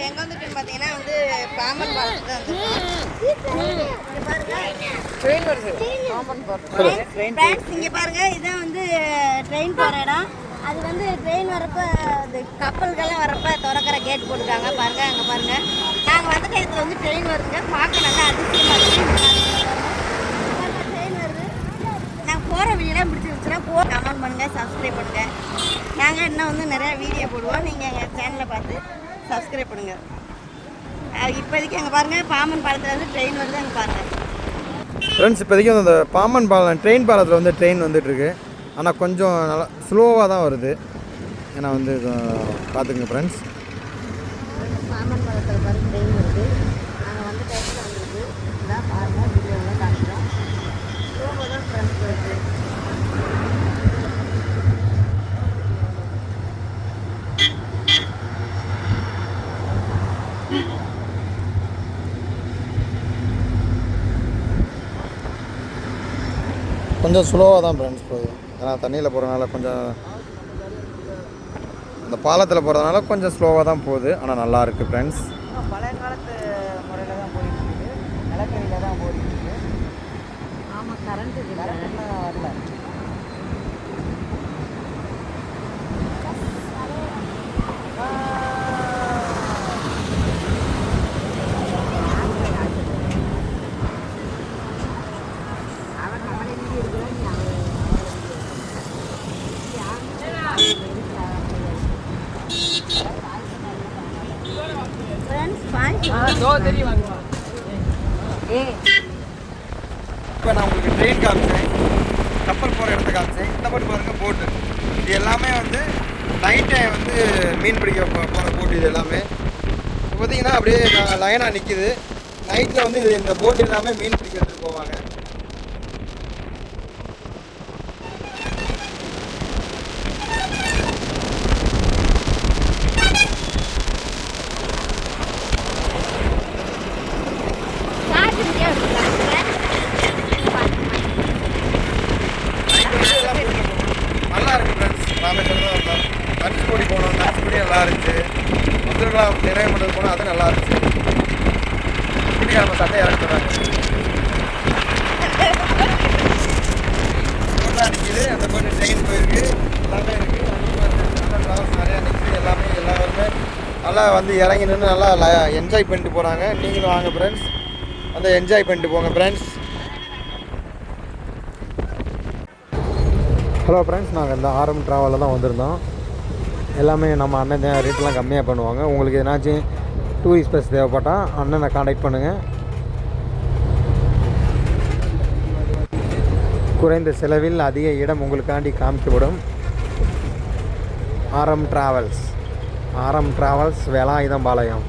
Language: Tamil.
எங்கே வந்துட்டுன்னு பார்த்தீங்கன்னா வந்து பாம்பன் பாலத்துக்கு தான் ஃப்ரெண்ட்ஸ் இங்கே பாருங்கள் இதுதான் வந்து ட்ரெயின் போகிற இடம். அது வந்து ட்ரெயின் வரப்போ அது கப்பல்கள்லாம் வரப்போ திறக்கிற கேட் போட்டுருக்காங்க பாருங்கள். அங்கே பாருங்கள் நாங்கள் வந்த டயத்தில் வந்து ட்ரெயின் வருதுங்க. பார்க்க நல்லா அதிசயமாக இருக்குது. ட்ரெயின் வருது. நாங்கள் போகிற வீடியோலாம் பிடிச்சிருந்துச்சுன்னா கமெண்ட் பண்ணுங்கள், சப்ஸ்கிரைப் பண்ணுங்கள். நாங்கள் இன்னும் வந்து நிறையா வீடியோ போடுவோம். நீங்கள் எங்கள் சேனலை பார்த்து சப்ஸ்கிரைப் பண்ணுங்கள். இப்போதைக்கு அங்கே பாருங்கள் பாம்பன் பாலத்தில் வந்து ட்ரெயின் வருது. அங்கே பாருங்கள் ஃப்ரெண்ட்ஸ். இப்போதைக்கு அந்த பாம்பன் பாலம் ட்ரெயின் பாலத்தில் வந்து ட்ரெயின் வந்துட்டுருக்கு. ஆனால் கொஞ்சம் நல்லா ஸ்லோவாக தான் வருது. ஏன்னா வந்து பார்த்துக்குங்க ஃப்ரெண்ட்ஸ். பாம்பன் பாலத்தில் பாருங்கள் ட்ரெயின் வருது. நாங்கள் வந்து டைமில் வந்துருக்கு. இதான் பாருங்கள் வீடியோவில் காமிக்கிறோம். ஸ்லோவாக தான் ஃப்ரெண்ட்ஸ் வருது. கொஞ்சம் ஸ்லோவாக தான் ஃப்ரெண்ட்ஸ் போகுது. ஏன்னா தண்ணியில் போகிறதுனால கொஞ்சம் அந்த பாலத்தில் போகிறதுனால கொஞ்சம் ஸ்லோவாக தான் போகுது. ஆனால் நல்லா இருக்குது ஃப்ரெண்ட்ஸ். பழைய காலத்து முறையில் தான் போயிட்டுருக்கு. நிலக்கரியில் தான் போயிட்டுருக்கு. ஆமாம் கரண்ட்டு வரல. இப்போ நான் உங்களுக்கு ட்ரெயின் காமிச்சேன், கப்பல் போகிற இடத்த காமிச்சேன். இந்த பக்கம் பாருங்கள் போட்டு. இது எல்லாமே வந்து நைட்டை வந்து மீன் பிடிக்க போகிற போட்டு. இது எல்லாமே இப்போ பார்த்தீங்கன்னா அப்படியே லைனாக நிற்கிது. நைட்டில் வந்து இது இந்த போட்டு எல்லாமே மீன் பிடிக்க எடுத்துகிட்டு போவாங்க. தனுஷ்கோடி போனோம். தனுஷ்கோடி நல்லா இருந்துச்சு. மதுரை நிறைய மண்டல் போனோம். அது நல்லா இருந்துச்சு. இப்படி நம்ம சட்டை இறக்குறாங்க நிற்கிது. அந்த போட்டு ட்ரெயின் போயிருக்கு. எல்லாமே இருக்குது. ட்ராவல்ஸ் நிறையா நிற்கிது. எல்லாருமே நல்லா வந்து இறங்கி நின்று நல்லா என்ஜாய் பண்ணிட்டு போகிறாங்க. நீங்களும் வாங்க ஃப்ரெண்ட்ஸ், வந்து என்ஜாய் பண்ணிட்டு போங்க ஃப்ரெண்ட்ஸ். ஹலோ ஃப்ரெண்ட்ஸ், நாங்கள் இந்த ஆரம் ட்ராவலில் தான் வந்திருந்தோம். எல்லாமே நம்ம அண்ணன் ரேட்லாம் கம்மியாக பண்ணுவாங்க. உங்களுக்கு எதனாச்சும் டூரிஸ்ட் பஸ் தேவைப்பட்டால் அண்ணனை காண்டாக்ட் பண்ணுங்கள். குறைந்த செலவில் அதிக இடம் உங்களுக்காண்டி காமிக்கப்படும். ஆரம் ட்ராவல்ஸ் வேலாயுதம்பாளையம்.